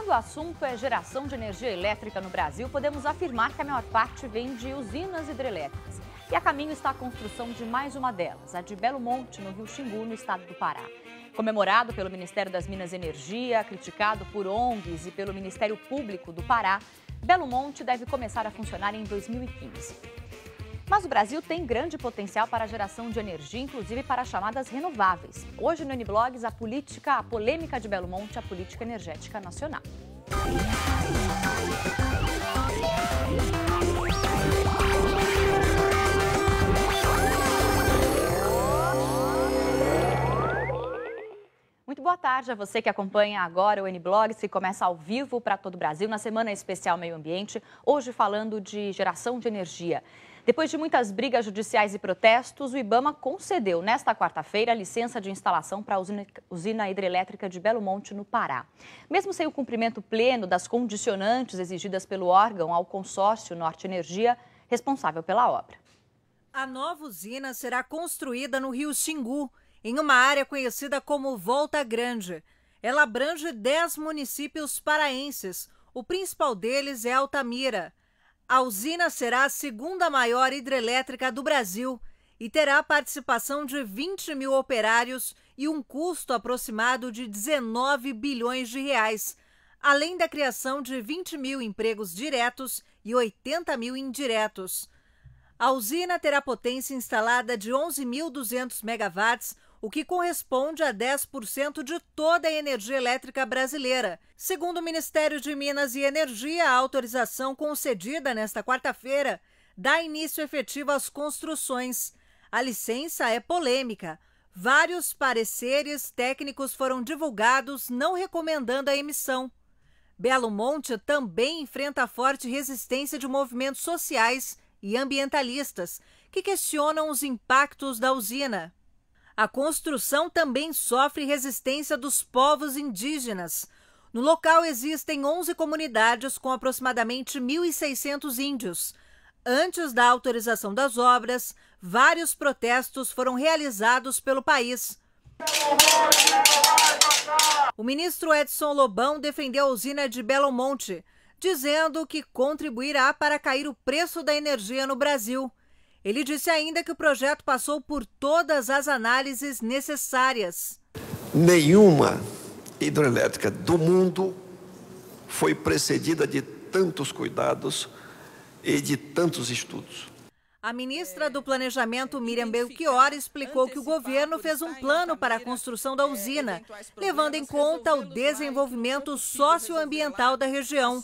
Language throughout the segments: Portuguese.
Quando o assunto é geração de energia elétrica no Brasil, podemos afirmar que a maior parte vem de usinas hidrelétricas. E a caminho está a construção de mais uma delas, a de Belo Monte, no Rio Xingu, no estado do Pará. Comemorado pelo Ministério das Minas e Energia, criticado por ONGs e pelo Ministério Público do Pará, Belo Monte deve começar a funcionar em 2015. Mas o Brasil tem grande potencial para a geração de energia, inclusive para chamadas renováveis. Hoje no N-Blogs, a polêmica de Belo Monte, a política energética nacional. Muito boa tarde a você que acompanha agora o N-Blogs, que começa ao vivo para todo o Brasil, na Semana Especial Meio Ambiente, hoje falando de geração de energia. Depois de muitas brigas judiciais e protestos, o IBAMA concedeu nesta quarta-feira a licença de instalação para a usina hidrelétrica de Belo Monte, no Pará. Mesmo sem o cumprimento pleno das condicionantes exigidas pelo órgão ao consórcio Norte Energia, responsável pela obra. A nova usina será construída no Rio Xingu, em uma área conhecida como Volta Grande. Ela abrange 10 municípios paraenses, o principal deles é Altamira. A usina será a segunda maior hidrelétrica do Brasil e terá a participação de 20 mil operários e um custo aproximado de 19 bilhões de reais, além da criação de 20 mil empregos diretos e 80 mil indiretos. A usina terá potência instalada de 11.200 megawatts, o que corresponde a 10% de toda a energia elétrica brasileira. Segundo o Ministério de Minas e Energia, a autorização concedida nesta quarta-feira dá início efetivo às construções. A licença é polêmica. Vários pareceres técnicos foram divulgados não recomendando a emissão. Belo Monte também enfrenta forte resistência de movimentos sociais e ambientalistas que questionam os impactos da usina. A construção também sofre resistência dos povos indígenas. No local existem 11 comunidades com aproximadamente 1.600 índios. Antes da autorização das obras, vários protestos foram realizados pelo país. O ministro Edson Lobão defendeu a usina de Belo Monte, dizendo que contribuirá para cair o preço da energia no Brasil. Ele disse ainda que o projeto passou por todas as análises necessárias. Nenhuma hidrelétrica do mundo foi precedida de tantos cuidados e de tantos estudos. A ministra do Planejamento, Miriam Belchior, explicou que o governo fez um plano para a construção da usina, levando em conta o desenvolvimento socioambiental da região.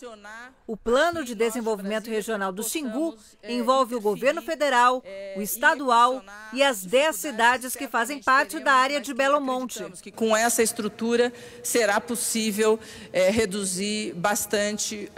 O Plano de Desenvolvimento Regional do Xingu envolve o governo federal, o estadual e as 10 cidades que fazem parte da área de Belo Monte. Com essa estrutura será possível reduzir bastante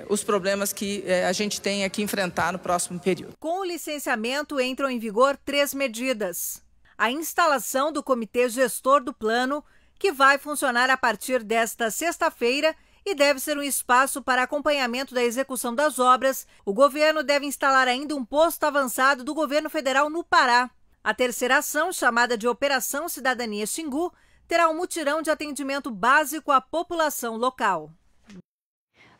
os problemas que a gente tem que enfrentar no próximo período. Com o licenciamento entram em vigor 3 medidas. A instalação do comitê gestor do plano, que vai funcionar a partir desta sexta-feira e deve ser um espaço para acompanhamento da execução das obras. O governo deve instalar ainda um posto avançado do governo federal no Pará. A terceira ação, chamada de Operação Cidadania Xingu, terá um mutirão de atendimento básico à população local.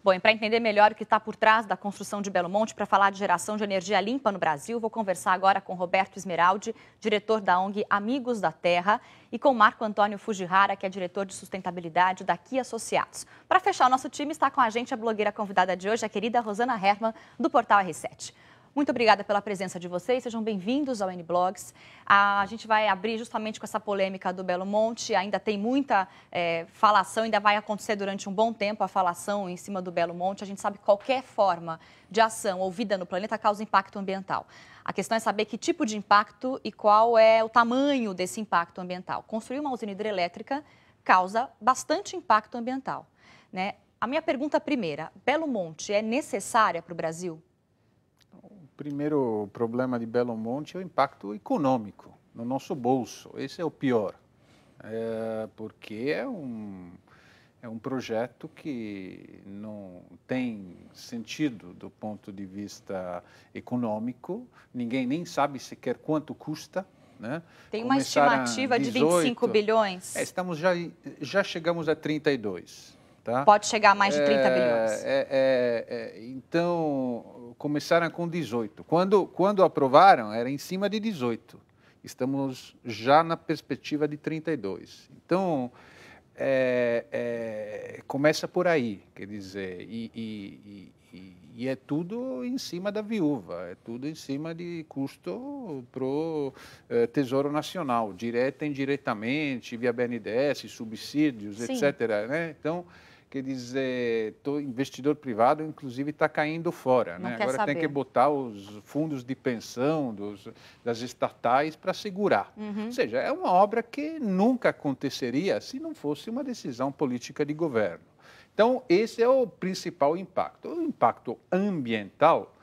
Bom, e para entender melhor o que está por trás da construção de Belo Monte, para falar de geração de energia limpa no Brasil, vou conversar agora com Roberto Esmeraldi, diretor da ONG Amigos da Terra, e com Marco Antônio Fujihara, que é diretor de sustentabilidade da Ki Associados. Para fechar o nosso time, está com a gente a blogueira convidada de hoje, a querida Rosana Herman, do portal R7. Muito obrigada pela presença de vocês, sejam bem-vindos ao N-Blogs. A gente vai abrir justamente com essa polêmica do Belo Monte, ainda tem muita falação, ainda vai acontecer durante um bom tempo a falação em cima do Belo Monte. A gente sabe que qualquer forma de ação ou vida no planeta causa impacto ambiental. A questão é saber que tipo de impacto e qual é o tamanho desse impacto ambiental. Construir uma usina hidrelétrica causa bastante impacto ambiental, né? A minha pergunta primeira, Belo Monte é necessária para o Brasil? O primeiro problema de Belo Monte é o impacto econômico no nosso bolso. Esse é o pior, porque é um projeto que não tem sentido do ponto de vista econômico. Ninguém nem sabe sequer quanto custa, né? Tem uma estimativa de 25 bilhões? Já chegamos a 32. tá? Pode chegar a mais de 30 bilhões. Então, começaram com 18. Quando aprovaram, era em cima de 18. Estamos já na perspectiva de 32. Então, começa por aí, quer dizer, e é tudo em cima da viúva, é tudo em cima de custo para o Tesouro Nacional, direta e indiretamente, via BNDES, subsídios, Sim. etc. Né? Então, quer dizer, o investidor privado, inclusive, está caindo fora. Não Né? quer Agora saber. tem que botar os fundos de pensão das estatais para segurar. Ou seja, é uma obra que nunca aconteceria se não fosse uma decisão política de governo. Então, esse é o principal impacto. O impacto ambiental,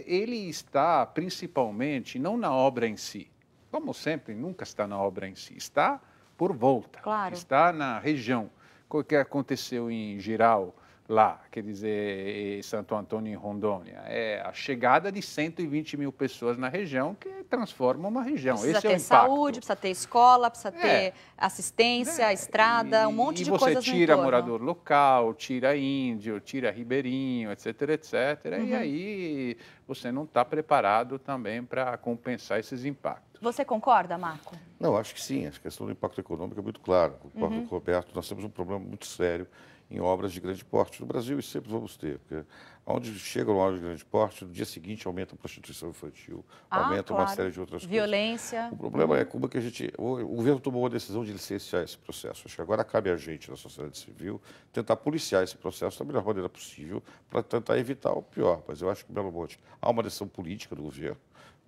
ele está principalmente não na obra em si. Como sempre, nunca está na obra em si. Está por volta. Claro. Está na região. O que aconteceu em Jirau, lá, quer dizer, Santo Antônio, em Rondônia, é a chegada de 120 mil pessoas na região que transforma uma região. Precisa Esse é o ter impacto. saúde, precisa ter escola, precisa ter assistência, estrada, um monte de coisas no E você tira entorno. morador local, tira índio, tira ribeirinho, etc., etc. E aí você não está preparado também para compensar esses impactos. Você concorda, Marco? Não, acho que sim. A questão do impacto econômico é muito clara. Concordo com o Roberto. Nós temos um problema muito sério em obras de grande porte no Brasil e sempre vamos ter. Porque onde chegam obras de grande porte, no dia seguinte aumenta a prostituição infantil, aumenta uma série de outras Violência. coisas. O problema é como que a gente... O governo tomou a decisão de licenciar esse processo. Acho que agora cabe a gente, na sociedade civil, tentar policiar esse processo da melhor maneira possível para tentar evitar o pior. Mas eu acho que, Belo Monte, há uma decisão política do governo.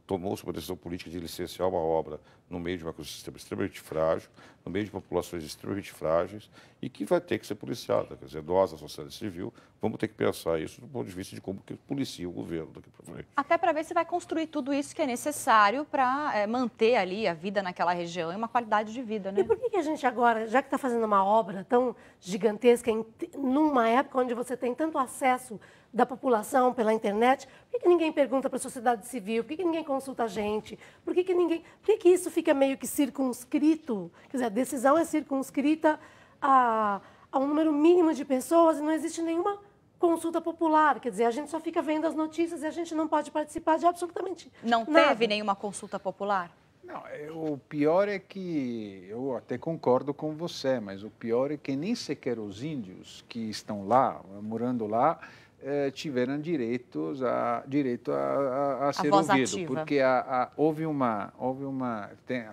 Tomou-se uma decisão política de licenciar uma obra no meio de um ecossistema extremamente frágil, no meio de populações extremamente frágeis, e que vai ter que ser policiada. Quer dizer, nós, a sociedade civil, vamos ter que pensar isso do ponto de vista de como que policia o governo daqui para frente. Até para ver se vai construir tudo isso que é necessário para manter ali a vida naquela região e uma qualidade de vida, né? E por que a gente agora, já que está fazendo uma obra tão gigantesca, numa época onde você tem tanto acesso da população pela internet, por que ninguém pergunta para a sociedade civil? Por que ninguém consulta a gente? Por que isso fica meio que circunscrito? Quer dizer, a decisão é circunscrita a um número mínimo de pessoas e não existe nenhuma consulta popular. Quer dizer, a gente só fica vendo as notícias e a gente não pode participar de absolutamente Não nada. teve nenhuma consulta popular? Não, o pior é que, eu até concordo com você, mas o pior é que nem sequer os índios que estão lá, morando lá, tiveram direito a ser voz ouvido, ativa. porque a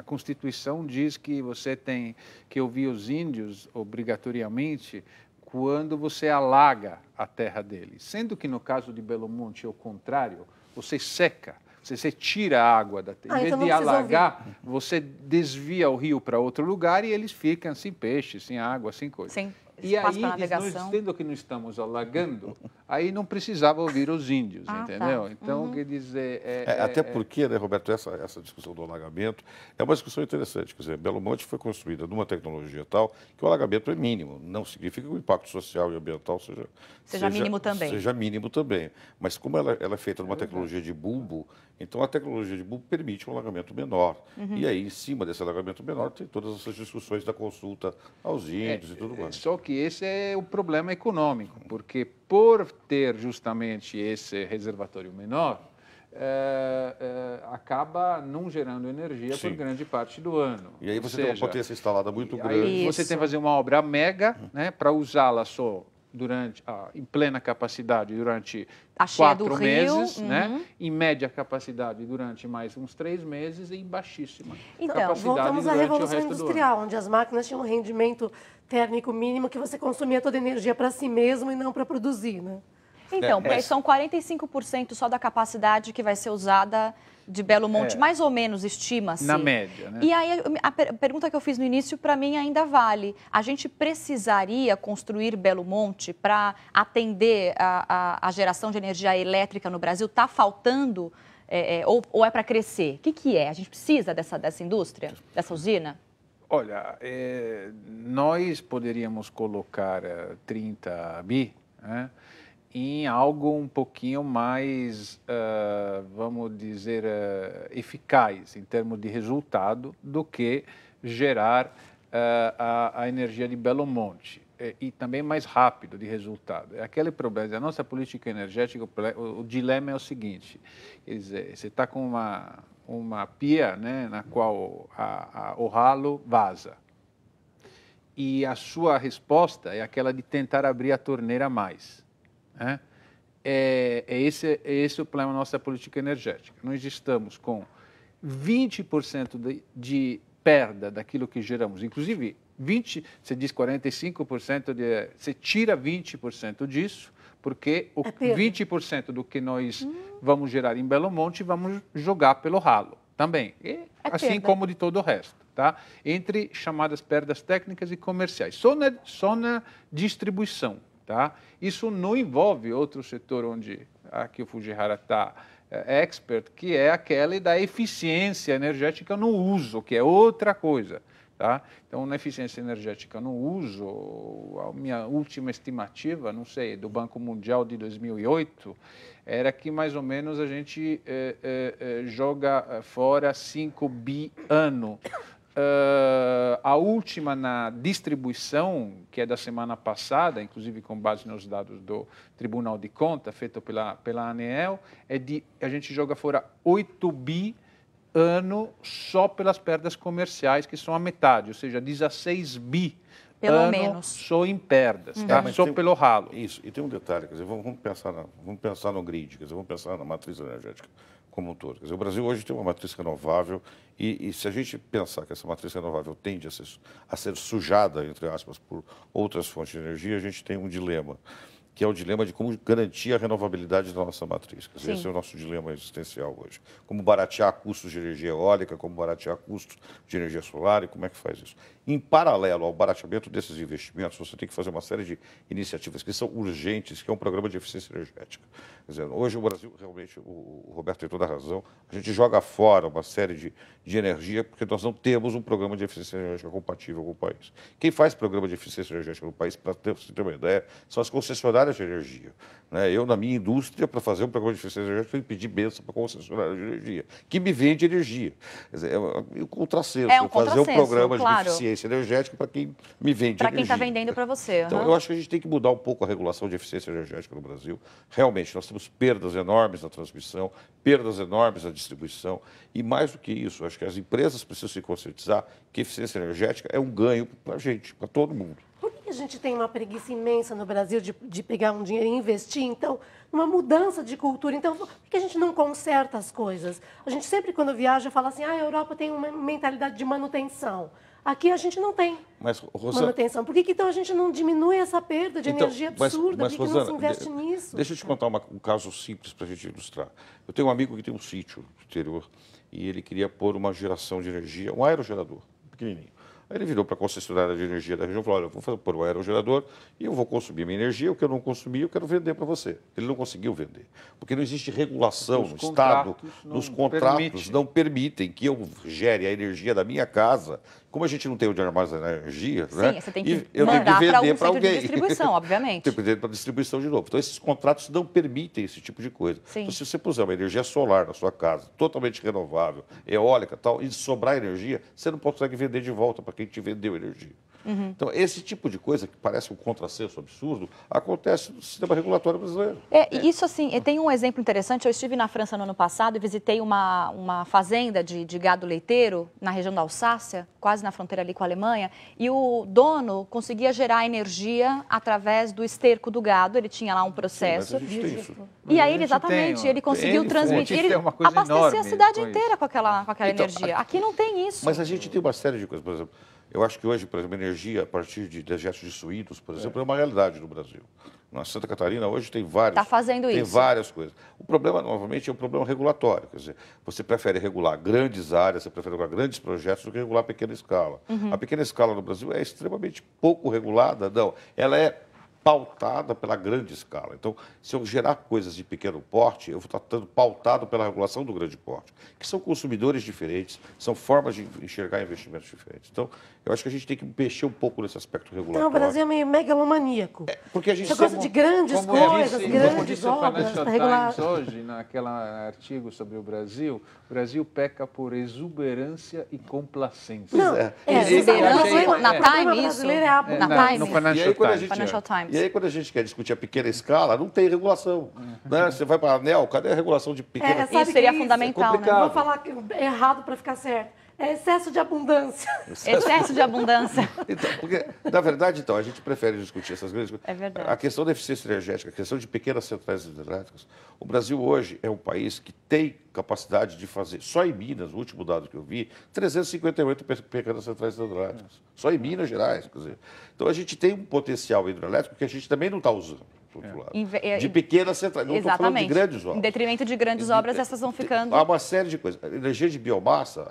Constituição diz que você tem que ouvir os índios obrigatoriamente quando você alaga a terra deles, sendo que no caso de Belo Monte é o contrário, você seca. Você tira a água da terra. Em vez então de não precisa alagar, você desvia o rio para outro lugar e eles ficam sem peixe, sem água, sem coisa. Sim. E Espaço aí, para navegação. sendo que não estamos alagando, aí não precisava ouvir os índios, entendeu? Tá. Então, quer dizer... Até porque, né, Roberto, essa discussão do alagamento é uma discussão interessante. Quer dizer, Belo Monte foi construída numa tecnologia tal que o alagamento é mínimo. Não significa que o impacto social e ambiental seja mínimo também. Seja mínimo também. Mas como ela é feita numa tecnologia de bulbo, então a tecnologia de bulbo permite um alagamento menor. E aí, em cima desse alagamento menor, tem todas essas discussões da consulta aos índios e tudo mais. Só que esse é o problema econômico, porque por ter justamente esse reservatório menor, acaba não gerando energia por grande parte do ano. E aí você tem uma potência instalada muito grande. Aí você tem que fazer uma obra mega, né, para usá-la só em plena capacidade durante 4 meses, né? Em média capacidade durante mais uns 3 meses e em baixíssima capacidade voltamos à durante o Revolução resto Industrial, onde as máquinas tinham um rendimento térmico mínimo que você consumia toda a energia para si mesmo e não para produzir, né? Então, são 45% só da capacidade que vai ser usada de Belo Monte, mais ou menos, estima-se. Na média, né? E aí, a pergunta que eu fiz no início, para mim, ainda vale. A gente precisaria construir Belo Monte para atender a geração de energia elétrica no Brasil? Está faltando ou é para crescer? O que é? A gente precisa dessa indústria, dessa usina? Olha, nós poderíamos colocar 30 bi, né, em algo um pouquinho mais, vamos dizer, eficaz em termos de resultado do que gerar a energia de Belo Monte. e também mais rápido de resultado. É aquele problema. A nossa política energética, o dilema é o seguinte, quer dizer, você está com uma pia, né, na qual o ralo vaza. E a sua resposta é aquela de tentar abrir a torneira mais. Né? Esse o problema da nossa política energética. Nós estamos com 20% de perda daquilo que geramos. Inclusive, você diz 45%, você tira 20% disso, porque o 20% do que nós vamos gerar em Belo Monte, vamos jogar pelo ralo também. Assim como de todo o resto. Tá? Entre chamadas perdas técnicas e comerciais. Só na distribuição. Tá? Isso não envolve outro setor onde aqui o Fujihara está expert, que é aquele da eficiência energética no uso, que é outra coisa. Tá? Então, na eficiência energética no uso, a minha última estimativa, não sei, do Banco Mundial de 2008, era que mais ou menos a gente joga fora 5 bi ano. A última na distribuição, que é da semana passada, inclusive com base nos dados do Tribunal de Contas, feito pela ANEEL, a gente joga fora 8 bi ano só pelas perdas comerciais, que são a metade, ou seja, 16 bi pelo ano menos só em perdas, tá? Só pelo ralo. Isso, e tem um detalhe, quer dizer, vamos pensar no grid, quer dizer, vamos pensar na matriz energética como um todo. Quer dizer, o Brasil hoje tem uma matriz renovável e se a gente pensar que essa matriz renovável tende a ser sujada, entre aspas, por outras fontes de energia, a gente tem um dilema, que é o dilema de como garantir a renovabilidade da nossa matriz. Quer dizer, esse é o nosso dilema existencial hoje. Como baratear custos de energia eólica, como baratear custos de energia solar e como é que faz isso. Em paralelo ao barateamento desses investimentos, você tem que fazer uma série de iniciativas que são urgentes, que é um programa de eficiência energética. Quer dizer, hoje o Brasil, realmente, o Roberto tem toda a razão, a gente joga fora uma série de energia porque nós não temos um programa de eficiência energética compatível com o país. Quem faz programa de eficiência energética no país, para você ter uma ideia, são as concessionárias de energia. Né? Eu, na minha indústria, para fazer um programa de eficiência energética, tenho que pedir bênção para a concessionária de energia, que me vende energia. Quer dizer, é um contrassenso. Fazer um programa de eficiência energética para quem me vende energia. Para quem está vendendo para você. Então, eu acho que a gente tem que mudar um pouco a regulação de eficiência energética no Brasil. Realmente, nós temos perdas enormes na transmissão, perdas enormes na distribuição. E, mais do que isso, acho que as empresas precisam se conscientizar que eficiência energética é um ganho para a gente, para todo mundo. Por que a gente tem uma preguiça imensa no Brasil de pegar um dinheiro e investir, então, numa mudança de cultura? Então, por que a gente não conserta as coisas? A gente sempre, quando viaja, fala assim, a Europa tem uma mentalidade de manutenção. Aqui a gente não tem manutenção. Por que então a gente não diminui essa perda de energia absurda? Por que não se investe nisso? Deixa eu te contar um caso simples para a gente ilustrar. Eu tenho um amigo que tem um sítio no interior e ele queria pôr uma geração de energia, um aerogerador, pequenininho. Aí ele virou para a concessionária de energia da região e falou, olha, eu vou pôr um aerogerador e eu vou consumir minha energia, o que eu não consumir eu quero vender para você. Ele não conseguiu vender, porque não existe regulação no Estado, nos contratos não permitem que eu gere a energia da minha casa. Como a gente não tem onde armazenar energia, né? Você tem que mandar para algum centro de distribuição, obviamente. Tem que vender para distribuição de novo. Então, esses contratos não permitem esse tipo de coisa. Então, se você puser uma energia solar na sua casa, totalmente renovável, eólica e tal, e sobrar energia, você não consegue vender de volta para quem te vendeu energia. Então, esse tipo de coisa, que parece um contrassenso absurdo, acontece no sistema regulatório brasileiro. Isso, assim, tem um exemplo interessante. Eu estive na França no ano passado e visitei uma fazenda de gado leiteiro na região da Alsácia, quase na fronteira ali com a Alemanha, e o dono conseguia gerar energia através do esterco do gado. Ele tinha lá um processo. Sim, mas a gente tem isso. E aí, exatamente, ele conseguiu transmitir, ele abastecer a cidade inteira com aquela energia. Aqui não tem isso. Mas a gente tem uma série de coisas, por exemplo. Eu acho que hoje, por exemplo, energia a partir de dejetos de suínos, por exemplo, é uma realidade no Brasil. Na Santa Catarina, hoje, tem várias coisas. O problema, novamente, é um problema regulatório. Quer dizer, você prefere regular grandes áreas, você prefere regular grandes projetos do que regular a pequena escala. A pequena escala no Brasil é extremamente pouco regulada. Não, ela é pautada pela grande escala. Então, se eu gerar coisas de pequeno porte, eu vou estar estando pautado pela regulação do grande porte, que são consumidores diferentes, são formas de enxergar investimentos diferentes. Então, eu acho que a gente tem que mexer um pouco nesse aspecto regulatório. Então, o Brasil é meio megalomaníaco. Porque a gente Você gosta de grandes coisas, grandes obras. Financial Times hoje, naquele artigo sobre o Brasil peca por exuberância e complacência. Não, exuberância na Time, isso? Na Time. No Financial Times. E aí, quando a gente quer discutir a pequena escala, não tem regulação. Né? Você vai para a ANEEL, cadê a regulação de pequena escala? Isso seria fundamental, né? Vou falar que é errado para ficar certo. É excesso de abundância. Excesso de abundância. Então, porque, na verdade, então, a gente prefere discutir essas grandes coisas. É verdade. A questão da eficiência energética, a questão de pequenas centrais hidrelétricas. O Brasil hoje é um país que tem capacidade de fazer, só em Minas, o último dado que eu vi, 358 pequenas centrais hidrelétricas. Só em Minas Gerais, quer dizer. Então, a gente tem um potencial hidrelétrico que a gente também não está usando. De pequenas centrais, não estou falando de grandes obras. Em detrimento de grandes obras, essas vão ficando... Há uma série de coisas. A energia de biomassa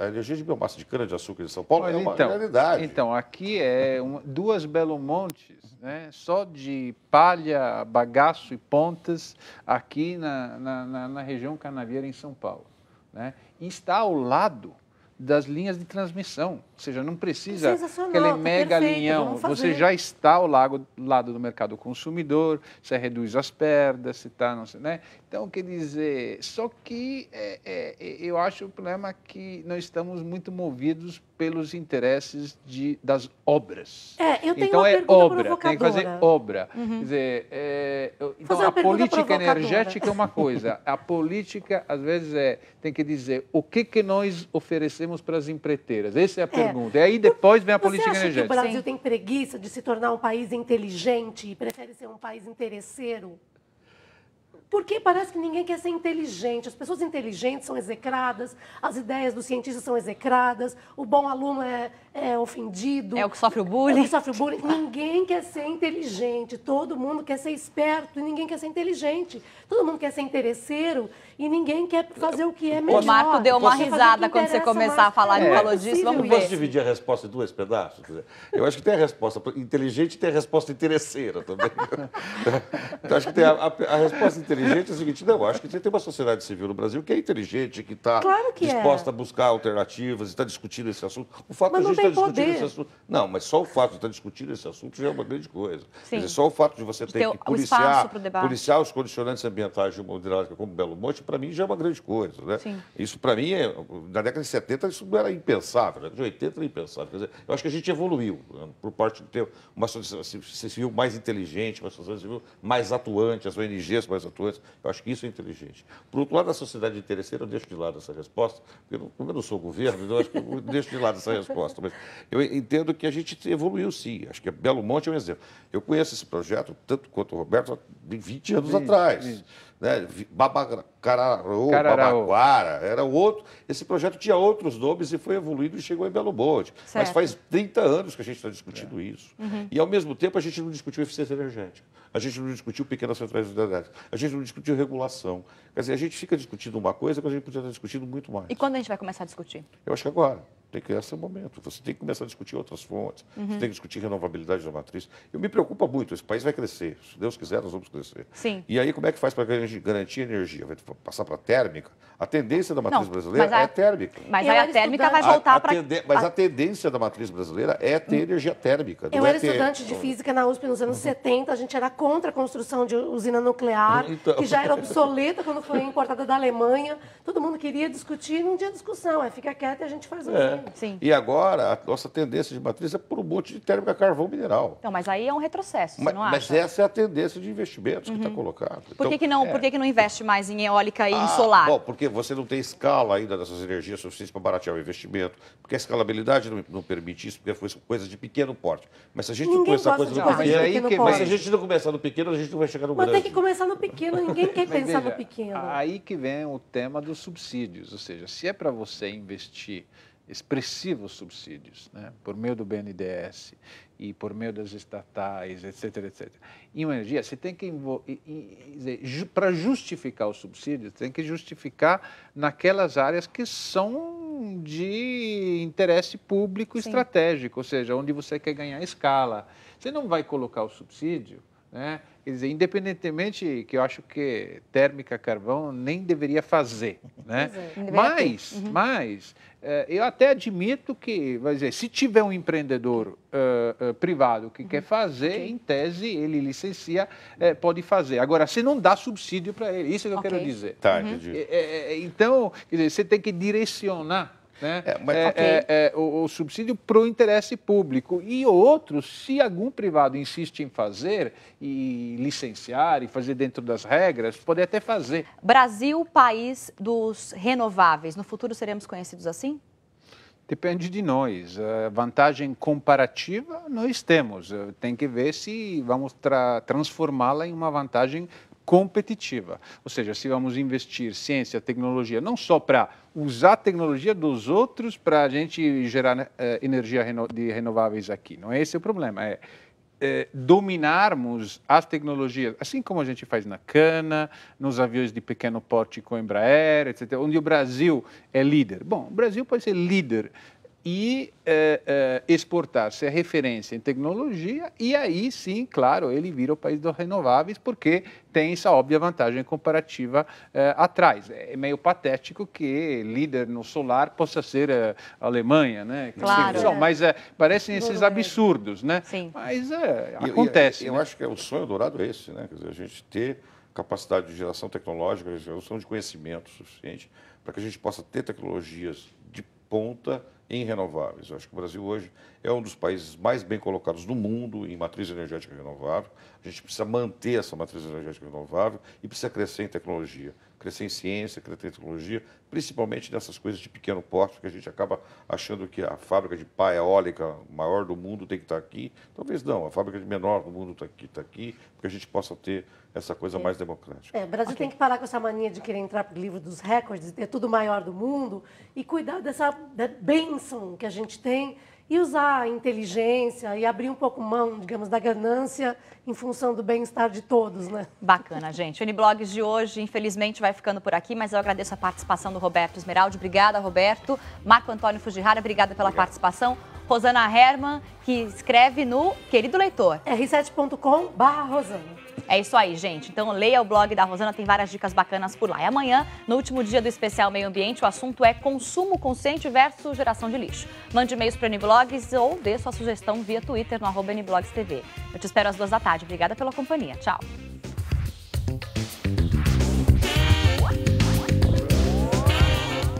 de cana-de-açúcar de São Paulo é uma realidade. Então, aqui é 2 Belo Montes, né, só de palha, bagaço e pontas, aqui na região canavieira em São Paulo. Né, e está ao lado das linhas de transmissão, ou seja, não precisa aquele mega linhão, você já está ao lado do mercado consumidor, você reduz as perdas, você está, né? Então, quer dizer, só que eu acho o problema que nós estamos muito movidos pelos interesses das obras. Eu tenho então uma pergunta obra, tem que fazer obra. Quer dizer, então a política energética é uma coisa, a política às vezes tem que dizer o que nós oferecemos para as empreiteiras. Essa é a pergunta. E aí depois vem a política energética. Você acha que o Brasil tem preguiça de se tornar um país inteligente e prefere ser um país interesseiro? Porque parece que ninguém quer ser inteligente. As pessoas inteligentes são execradas, as ideias dos cientistas são execradas, o bom aluno é ofendido. É o que sofre o bullying. É o que sofre o bullying. Ninguém quer ser inteligente, todo mundo quer ser esperto e ninguém quer ser inteligente. Todo mundo quer ser interesseiro e ninguém quer fazer o que é melhor. O Marco deu uma risada quando você começar a falar, ele falou disso, vamos ver. Posso dividir a resposta em 2 pedaços? Quer dizer, eu acho que tem a resposta inteligente e tem a resposta interesseira também. Então, acho que tem a resposta inteligente é o seguinte, não, acho que você tem uma sociedade civil no Brasil que é inteligente, que está disposta a buscar alternativas, está discutindo esse assunto. O fato de a gente estar discutindo esse assunto... Não, mas só o fato de estar discutindo esse assunto já é uma grande coisa. Quer dizer, só o fato de você ter que policiar os condicionantes ambientais de uma hidrelétrica como Belo Monte, para mim já é uma grande coisa. Né? Isso, para mim, na década de 70, isso não era impensável, na década de 80 era impensável. Quer dizer, eu acho que a gente evoluiu, né? Por parte de ter uma sociedade civil mais inteligente, uma sociedade civil mais atuante, as ONGs mais atuantes. Eu acho que isso é inteligente. Por outro lado, a sociedade interesseira, eu deixo de lado essa resposta, porque como eu não sou governo, então eu acho que eu deixo de lado essa resposta. Mas eu entendo que a gente evoluiu, sim. Acho que Belo Monte é um exemplo. Eu conheço esse projeto, tanto quanto o Roberto, de 20 anos atrás. Né? Babaquara, era outro. Esse projeto tinha outros nomes e foi evoluindo e chegou em Belo Monte. Certo. Mas faz 30 anos que a gente está discutindo isso. E, ao mesmo tempo, a gente não discutiu eficiência energética. A gente não discutiu pequenas centrais hidrelétricas. A gente não discutiu regulação. Quer dizer, a gente fica discutindo uma coisa que a gente podia estar discutindo muito mais. E quando a gente vai começar a discutir? Eu acho que agora. Esse é o momento. Você tem que começar a discutir outras fontes. Você tem que discutir renovabilidade da matriz. Eu me preocupa muito. Esse país vai crescer. Se Deus quiser, nós vamos crescer. Sim. E aí, como é que faz para garantir energia? Vai passar para térmica? A tendência da matriz brasileira é térmica. Mas aí a térmica vai voltar para... Mas a tendência da matriz brasileira é ter energia térmica. Eu era estudante de física na USP nos anos 70. A gente era contra a construção de usina nuclear, que já era obsoleta quando foi importada da Alemanha. Todo mundo queria discutir, não tinha discussão. Fica quieto e a gente faz usina. Sim. E agora, a nossa tendência de matriz é por um monte de térmica carvão mineral. Então, mas aí é um retrocesso, você não acha? Mas essa é a tendência de investimentos que está colocada. Por que não investe mais em eólica e em solar? Bom, porque você não tem escala ainda dessas energias suficientes para baratear o investimento, porque a escalabilidade não permite isso, porque foi coisa de pequeno porte. Mas se a gente não começar a coisa no pequeno, mas se a gente não começar no pequeno, a gente não vai chegar no grande. Mas tem que começar no pequeno, ninguém quer pensar no pequeno. Aí que vem o tema dos subsídios, ou seja, se é para você investir expressivos subsídios, né, por meio do BNDES e por meio das estatais, etc., etc. Em energia, você tem que, para justificar os subsídios, tem que justificar naquelas áreas que são de interesse público estratégico, ou seja, onde você quer ganhar escala. Você não vai colocar o subsídio né? Quer dizer, independentemente que eu acho que térmica carvão nem deveria fazer, né? Mas eu até admito que, vai dizer, se tiver um empreendedor privado que quer fazer, em tese ele licencia, pode fazer. Agora, você não dá subsídio para ele, isso é que eu quero dizer. Tá, entendi. Então, quer dizer, você tem que direcionar, né, o subsídio para o interesse público. E outros, se algum privado insiste em fazer e licenciar e fazer dentro das regras, pode até fazer. Brasil, país dos renováveis. No futuro seremos conhecidos assim? Depende de nós. Vantagem comparativa nós temos. Tem que ver se vamos transformá-la em uma vantagem competitiva. Ou seja, se vamos investir ciência, tecnologia, não só para usar a tecnologia dos outros para a gente gerar energia de renováveis aqui. Não é esse o problema. Dominarmos as tecnologias, assim como a gente faz na cana, nos aviões de pequeno porte com Embraer, etc., onde o Brasil é líder. Bom, o Brasil pode ser líder e exportar, ser referência em tecnologia, e aí sim, claro, ele vira o país dos renováveis, porque tem essa óbvia vantagem comparativa atrás. É meio patético que líder no solar possa ser a Alemanha, né? Claro. Mas parecem esses absurdos, né? Sim. Mas acontece. Eu acho que o sonho dourado é esse, né? Quer dizer, a gente ter capacidade de geração tecnológica, geração de conhecimento suficiente para que a gente possa ter tecnologias de ponta em renováveis. Eu acho que o Brasil hoje é um dos países mais bem colocados no mundo em matriz energética renovável. A gente precisa manter essa matriz energética renovável e precisa crescer em tecnologia, crescer em ciência, crescer em tecnologia, principalmente nessas coisas de pequeno porte, porque a gente acaba achando que a fábrica de pá eólica maior do mundo tem que estar aqui. Talvez não, a fábrica de menor do mundo está aqui, porque a gente possa ter essa coisa mais democrática. O Brasil tem que parar com essa mania de querer entrar para o livro dos recordes, ter tudo maior do mundo, e cuidar dessa bênção que a gente tem e usar a inteligência e abrir um pouco mão, digamos, da ganância em função do bem-estar de todos, né? Bacana, gente. O Uniblogs de hoje, infelizmente, vai ficando por aqui, mas eu agradeço a participação do Roberto Esmeraldi. Obrigada, Roberto. Marco Antônio Fujihara, obrigada pela participação. Rosana Herman, que escreve no Querido Leitor. r7.com/Rosana. É isso aí, gente. Então, leia o blog da Rosana, tem várias dicas bacanas por lá. E amanhã, no último dia do especial Meio Ambiente, o assunto é consumo consciente versus geração de lixo. Mande e-mails para o Uniblogs ou dê sua sugestão via Twitter no @NiblogsTV. Eu te espero às 2 da tarde. Obrigada pela companhia. Tchau.